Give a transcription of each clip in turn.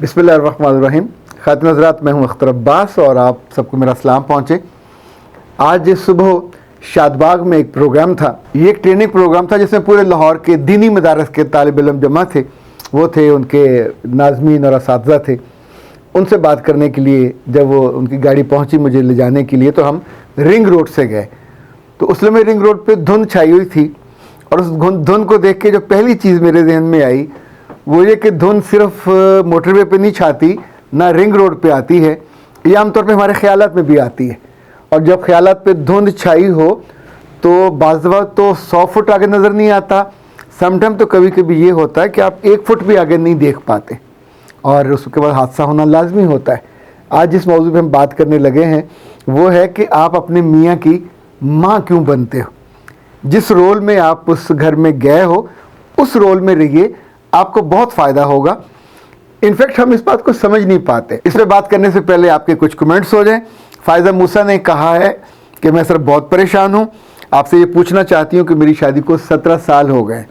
बिस्मिल्लाहिर्रहमानिर्रहीम। खातिन हज़रात, मैं हूं अख्तर अब्बास और आप सबको मेरा सलाम पहुँचे। आज सुबह शादबाग में एक प्रोग्राम था। ये एक ट्रेनिंग प्रोग्राम था जिसमें पूरे लाहौर के दीनी मदारस के तालिब इल्म जमा थे। वो थे उनके नाज़मीन और असातिज़ा थे। उनसे बात करने के लिए जब वो उनकी गाड़ी पहुंची मुझे ले जाने के लिए, तो हम रिंग रोड से गए। तो उस समय रिंग रोड पे धुंध छाई हुई थी और उस धुंध को देख के जो पहली चीज़ मेरे जहन में आई वो ये कि धुंध सिर्फ मोटरवे पे नहीं छाती, ना रिंग रोड पे आती है, ये आमतौर पे हमारे ख्यालात में भी आती है। और जब ख्यालात पे धुंध छाई हो तो बाज़ वक़्त तो 100 फुट आगे नज़र नहीं आता, समटाइम तो कभी कभी ये होता है कि आप 1 फुट भी आगे नहीं देख पाते और उसके बाद हादसा होना लाजमी होता है। आज जिस मौजू पे हम बात करने लगे हैं वो है कि आप अपने मियाँ की माँ क्यों बनते हो। जिस रोल में आप उस घर में गए हो उस रोल में रहिए, आपको बहुत फ़ायदा होगा। इनफैक्ट हम इस बात को समझ नहीं पाते। इस पर बात करने से पहले आपके कुछ कमेंट्स हो जाएं। फ़ायज़ा मूसा ने कहा है कि मैं सर बहुत परेशान हूँ, आपसे ये पूछना चाहती हूँ कि मेरी शादी को 17 साल हो गए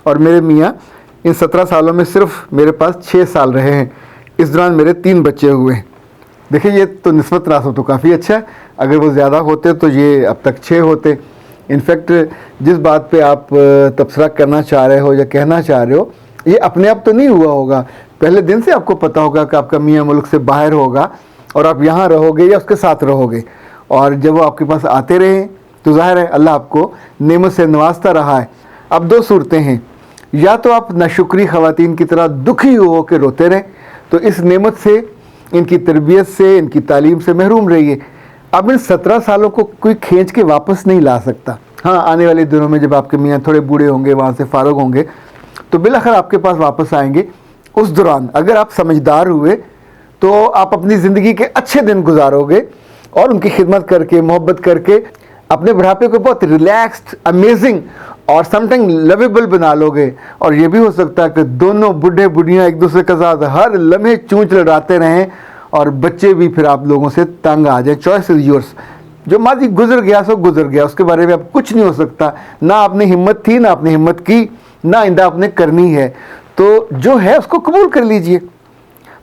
और मेरे मियाँ इन 17 सालों में सिर्फ मेरे पास 6 साल रहे हैं। इस दौरान मेरे 3 बच्चे हुए हैं। देखिए, ये तो निस्बत रास हो तो काफ़ी अच्छा है। अगर वो ज़्यादा होते तो ये अब तक 6 होते। इनफैक्ट जिस बात पे आप तबसरा करना चाह रहे हो या कहना चाह रहे हो, ये अपने आप तो नहीं हुआ होगा। पहले दिन से आपको पता होगा कि आपका मियाँ मुल्क से बाहर होगा और आप यहाँ रहोगे या उसके साथ रहोगे। और जब वो आपके पास आते रहे तो ज़ाहिर है अल्लाह आपको नेमत से नवाजता रहा है। अब 2 सूरतें हैं, या तो आप नाशुक्री ख़वातीन की तरह दुखी हो के रोते रहें, तो इस नेमत से, इनकी तरबियत से, इनकी तालीम से महरूम रहिए। अब इन 17 सालों को कोई खींच के वापस नहीं ला सकता। हाँ, आने वाले दिनों में जब आपके मियाँ थोड़े बूढ़े होंगे, वहाँ से फ़ारुग होंगे, तो बिलाखिर आपके पास वापस आएंगे। उस दौरान अगर आप समझदार हुए तो आप अपनी ज़िंदगी के अच्छे दिन गुजारोगे और उनकी खिदमत करके, मोहब्बत करके अपने बुढ़ापे को बहुत रिलैक्स्ड, अमेजिंग और समटाइम लवेबल बना लोगे। और ये भी हो सकता है कि दोनों बूढ़े बुढ़ियाँ एक दूसरे के साथ हर लम्हे चूंच लड़ाते रहें और बच्चे भी फिर आप लोगों से तंग आ जाए। Choice is yours. जो माजी गुजर गया सो गुजर गया, उसके बारे में अब कुछ नहीं हो सकता। ना आपने हिम्मत थी, ना आपने हिम्मत की, ना आइंदा आपने करनी है। तो जो है उसको कबूल कर लीजिए।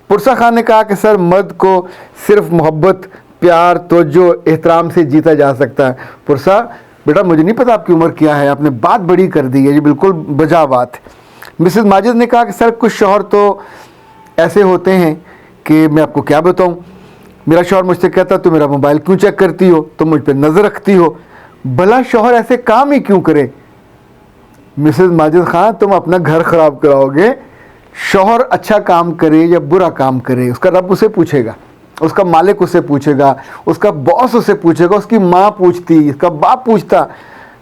पुरसा खान ने कहा कि सर, मर्द को सिर्फ मोहब्बत, प्यार, तवज्जो, एहतराम से जीता जा सकता है। पुरसा बेटा, मुझे नहीं पता आपकी उम्र क्या है, आपने बात बड़ी कर दी है, ये बिल्कुल बजा बात है। मिसेस माजिद ने कहा कि सर, कुछ शौहर तो ऐसे होते हैं कि मैं आपको क्या बताऊं। मेरा शौहर मुझसे कहता तो मेरा मोबाइल क्यों चेक करती हो, तुम मुझ पर नज़र रखती हो। भला शौहर ऐसे काम ही क्यों करे। मिसेस माजिद खान, तुम अपना घर ख़राब कराओगे। शौहर अच्छा काम करे या बुरा काम करे, उसका रब उसे पूछेगा, उसका मालिक उसे पूछेगा, उसका बॉस उसे पूछेगा, उसकी माँ पूछती, उसका बाप पूछता।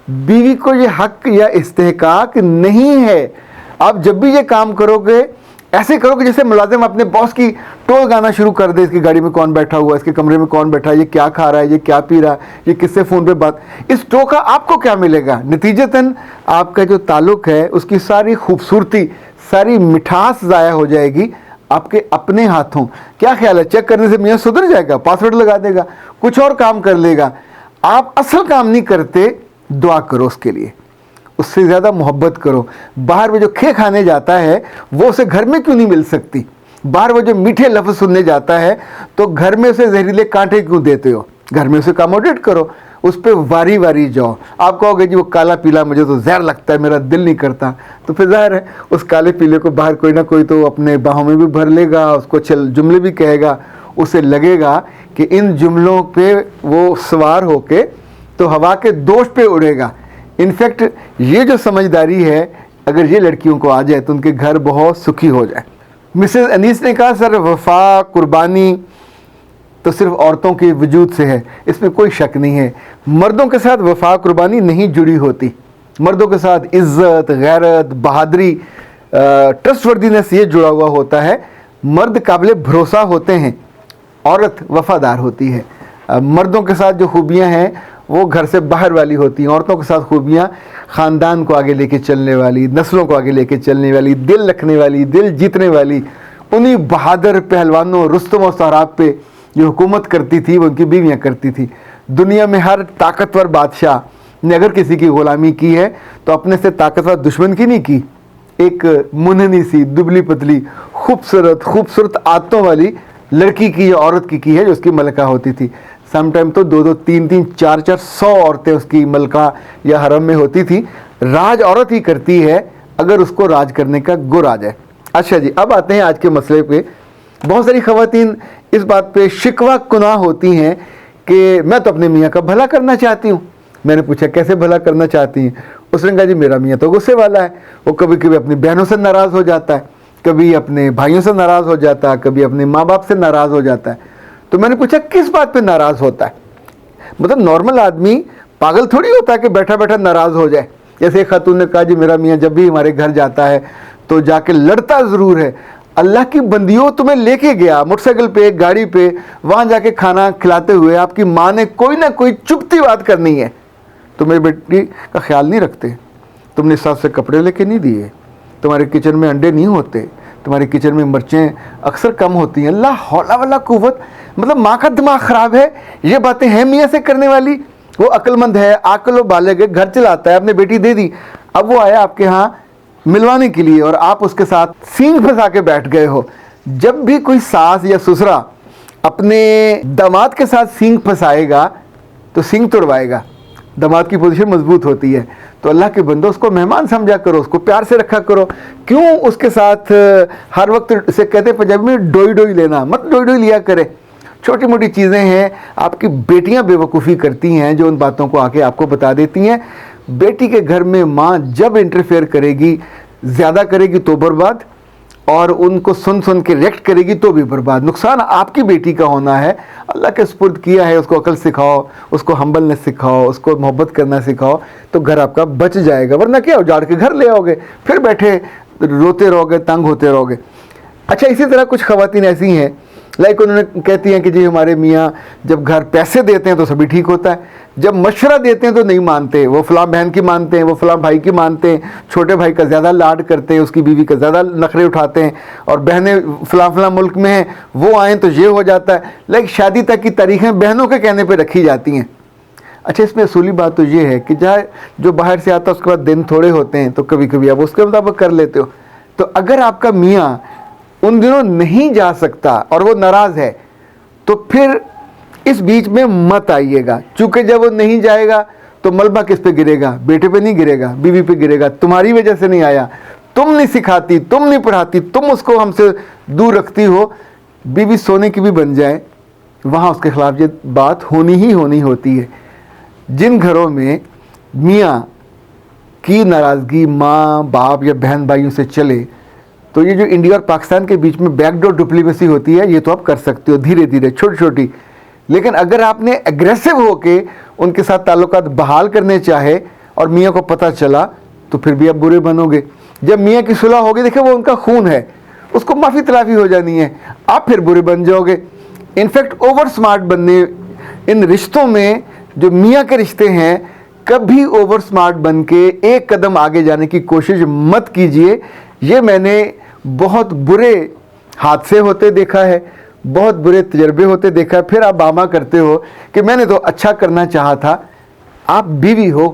बीवी को ये हक या इस्तेहकाक नहीं है। आप जब भी ये काम करोगे ऐसे करोगे जैसे मुलाजिम अपने बॉस की टोल गाना शुरू कर दे। इसकी गाड़ी में कौन बैठा हुआ है, इसके कमरे में कौन बैठा है, ये क्या खा रहा है, ये क्या पी रहा है, ये किससे फ़ोन पे बात। इस टो का आपको क्या मिलेगा? नतीजतन आपका जो ताल्लुक़ है उसकी सारी खूबसूरती, सारी मिठास ज़ाया हो जाएगी आपके अपने हाथों। क्या ख्याल है, चेक करने से मियाँ सुधर जाएगा, पासवर्ड लगा देगा, कुछ और काम कर लेगा। आप असल काम नहीं करते, दुआ करो उसके लिए, उससे ज़्यादा मोहब्बत करो। बाहर वो जो खे खाने जाता है वो उसे घर में क्यों नहीं मिल सकती? बाहर वो जो मीठे लफ्ज़ सुनने जाता है तो घर में उसे जहरीले कांटे क्यों देते हो? घर में उसे अकोमोडेट करो, उस पर वारी वारी जाओ। आप कहोगे जी वो काला पीला मुझे तो जहर लगता है, मेरा दिल नहीं करता, तो फिर ज़ाहिर है उस काले पीले को बाहर कोई ना कोई तो अपने बाहों में भी भर लेगा, उसको जुमले भी कहेगा। उसे लगेगा कि इन जुमलों पे वो सवार होके तो हवा के दोष पे उड़ेगा। इनफैक्ट ये जो समझदारी है, अगर ये लड़कियों को आ जाए तो उनके घर बहुत सुखी हो जाए। मिसेस अनीस ने कहा सर, वफा कुर्बानी तो सिर्फ औरतों के वजूद से है, इसमें कोई शक नहीं है। मर्दों के साथ वफा कुर्बानी नहीं जुड़ी होती। मर्दों के साथ इज़्ज़त, गैरत, बहादुरी, ट्रस्टवर्दीनेस ये जुड़ा हुआ होता है। मर्द काबिल भरोसा होते हैं, औरत वफ़ादार होती है। मर्दों के साथ जो खूबियाँ हैं वो घर से बाहर वाली होती हैं। औरतों के साथ खूबियाँ ख़ानदान को आगे लेके चलने वाली, नस्लों को आगे लेके चलने वाली, दिल रखने वाली, दिल जीतने वाली। उन्हीं बहादुर पहलवानों रुस्तम और सहराब पे जो हुकूमत करती थी वो उनकी बीवियाँ करती थी। दुनिया में हर ताकतवर बादशाह ने अगर किसी की ग़ुलामी की है तो अपने से ताकतवर दुश्मन की नहीं की, एक मुन्हनी सी दुबली पतली खूबसूरत आदतों वाली लड़की की या औरत की है जो उसकी मलका होती थी। समटाइम तो 2-2, 3-3, 4-4, 100 औरतें उसकी मलका या हरम में होती थी। राज औरत ही करती है अगर उसको राज करने का गुर आ जाए। अच्छा जी, अब आते हैं आज के मसले पे। बहुत सारी ख़वातीन इस बात पे शिकवा कुनाह होती हैं कि मैं तो अपने मियाँ का भला करना चाहती हूँ। मैंने पूछा कैसे भला करना चाहती हैं? उसने कहा जी मेरा मियाँ तो गुस्से वाला है, वो कभी कभी अपनी बहनों से नाराज़ हो जाता है, कभी अपने भाइयों से नाराज़ हो जाता है, कभी अपने माँ बाप से नाराज़ हो जाता है। तो मैंने पूछा किस बात पे नाराज़ होता है? मतलब नॉर्मल आदमी पागल थोड़ी होता है कि बैठा बैठा नाराज़ हो जाए। जैसे एक खातून ने कहा जी मेरा मियाँ जब भी हमारे घर जाता है तो जाके लड़ता ज़रूर है। अल्लाह की बंदियों, तुम्हें लेके गया मोटरसाइकिल पे, गाड़ी पे, वहाँ जाके खाना खिलाते हुए आपकी माँ ने कोई ना कोई चुपती बात करनी है। तो मेरी बेटी का ख्याल नहीं रखते, तुमने साथ से कपड़े लेके नहीं दिए, तुम्हारे किचन में अंडे नहीं होते, तुम्हारे किचन में मिर्चें अक्सर कम होती हैं। अल्लाह हौला वला कुव्वत, मतलब माँ का दिमाग ख़राब है। ये बातें हैं मियाँ से करने वाली? वो अक्लमंद है, आकल व बालिग है, घर चलाता है, अपने बेटी दे दी। अब वो आया आपके यहाँ मिलवाने के लिए और आप उसके साथ सींग फंसा के बैठ गए हो। जब भी कोई सास या ससुरा अपने दामाद के साथ सींग फंसाएगा तो सींग तोड़वाएगा। दामाद की पोजीशन मजबूत होती है। तो अल्लाह के बंदो, उसको मेहमान समझा करो, उसको प्यार से रखा करो। क्यों उसके साथ हर वक्त से कहते पंजाबी में डोई डोई लेना, मत डोई डोई लिया करे। छोटी मोटी चीज़ें हैं, आपकी बेटियां बेवकूफ़ी करती हैं जो उन बातों को आके आपको बता देती हैं। बेटी के घर में माँ जब इंटरफेयर करेगी, ज़्यादा करेगी तो बर्बाद, और उनको सुन सुन के रिएक्ट करेगी तो भी बर्बाद। नुकसान आपकी बेटी का होना है। अल्लाह के सुपुर्द किया है, उसको अकल सिखाओ, उसको हम्बलनेस सिखाओ, उसको मोहब्बत करना सिखाओ, तो घर आपका बच जाएगा। वरना क्या, उजाड़ के घर ले आओगे, फिर बैठे रोते रहोगे, तंग होते रहोगे। अच्छा, इसी तरह कुछ ख़वातीन ऐसी हैं, लाइक उन्होंने कहती हैं कि जी हमारे मियाँ जब घर पैसे देते हैं तो सभी ठीक होता है, जब मशवरा देते हैं तो नहीं मानते। वो फलां बहन की मानते हैं, वो फलां भाई की मानते हैं, छोटे भाई का ज़्यादा लाड करते हैं, उसकी बीवी का ज़्यादा नखरे उठाते हैं, और बहनें फलां मुल्क में हैं, वो आएँ तो ये हो जाता है। लाइक शादी तक की तारीखें बहनों के कहने पर रखी जाती हैं। अच्छा, इसमें असूली बात तो ये है कि चाहे जो बाहर से आता है उसके बाद दिन थोड़े होते हैं, तो कभी कभी आप उसके मुताबिक कर लेते हो। तो अगर आपका मियाँ उन दिनों नहीं जा सकता और वो नाराज़ है, तो फिर इस बीच में मत आइएगा। चूँकि जब वो नहीं जाएगा तो मलबा किस पे गिरेगा? बेटे पे नहीं गिरेगा, बीवी पे गिरेगा। तुम्हारी वजह से नहीं आया, तुम नहीं सिखाती, तुम नहीं पढ़ाती, तुम उसको हमसे दूर रखती हो। बीवी सोने की भी बन जाए, वहाँ उसके खिलाफ ये बात होनी ही होनी होती है। जिन घरों में मियाँ की नाराज़गी माँ बाप या बहन भाइयों से चले, तो ये जो इंडिया और पाकिस्तान के बीच में बैकडोर डिप्लोमेसी होती है, ये तो आप कर सकते हो धीरे धीरे, छोटी छोटी। लेकिन अगर आपने एग्रेसिव होके उनके साथ ताल्लुकात बहाल करने चाहे और मियाँ को पता चला, तो फिर भी आप बुरे बनोगे। जब मियाँ की सुलह होगी, देखिए वो उनका खून है, उसको माफ़ी तलाफ़ी हो जानी है, आप फिर बुरे बन जाओगे। इनफैक्ट ओवर स्मार्ट बनने इन रिश्तों में, जो मियाँ के रिश्ते हैं, कभी ओवर स्मार्ट बन के एक कदम आगे जाने की कोशिश मत कीजिए। ये मैंने बहुत बुरे हादसे होते देखा है, बहुत बुरे तजर्बे होते देखा है। फिर आप बामा करते हो कि मैंने तो अच्छा करना चाहा था। आप बीवी हो,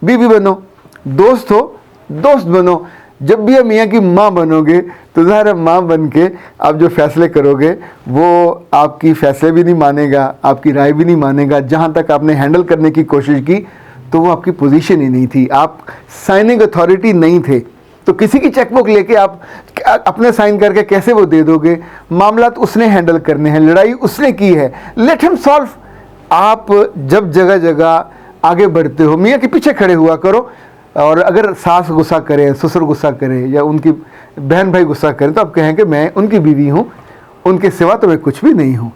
बीवी बनो, दोस्त हो, दोस्त बनो। जब भी आप मियाँ की माँ बनोगे तो ज़ाहिर माँ बन के आप जो फैसले करोगे वो आपकी फैसले भी नहीं मानेगा, आपकी राय भी नहीं मानेगा। जहाँ तक आपने हैंडल करने की कोशिश की तो वो आपकी पोजीशन ही नहीं थी, आप साइनिंग अथॉरिटी नहीं थे। तो किसी की चेकबुक लेके आप अपने साइन करके कैसे वो दे दोगे? मामला तो उसने हैंडल करने हैं, लड़ाई उसने की है, लेट हिम सॉल्व। आप जब जगह जगह आगे बढ़ते हो, मियाँ के पीछे खड़े हुआ करो। और अगर सास गुस्सा करे, ससुर गुस्सा करे या उनकी बहन भाई गुस्सा करें, तो आप कहें कि मैं उनकी बीवी हूँ, उनके सिवा तो मैं कुछ भी नहीं हूँ।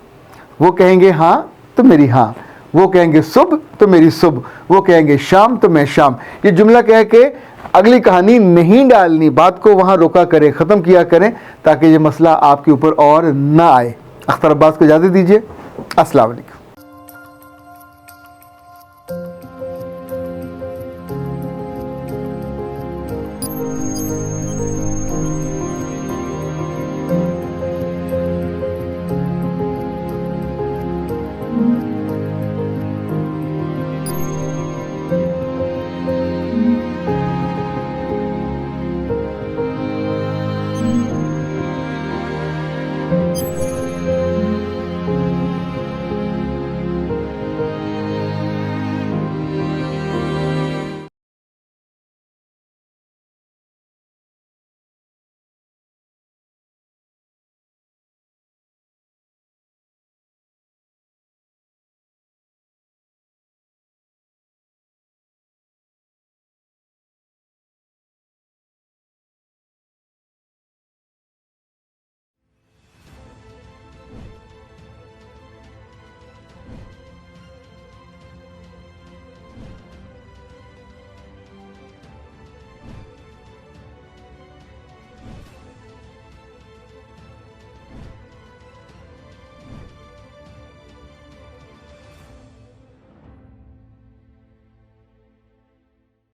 वो कहेंगे हाँ तो मेरी हाँ, वो कहेंगे सुबह तो मेरी सुबह, वो कहेंगे शाम तो मैं शाम। ये जुमला कह के अगली कहानी नहीं डालनी, बात को वहाँ रोका करें, ख़त्म किया करें, ताकि ये मसला आपके ऊपर और ना आए। अख्तर अब्बास को इजाज़त दीजिए। अस्सलाम वालेकुम।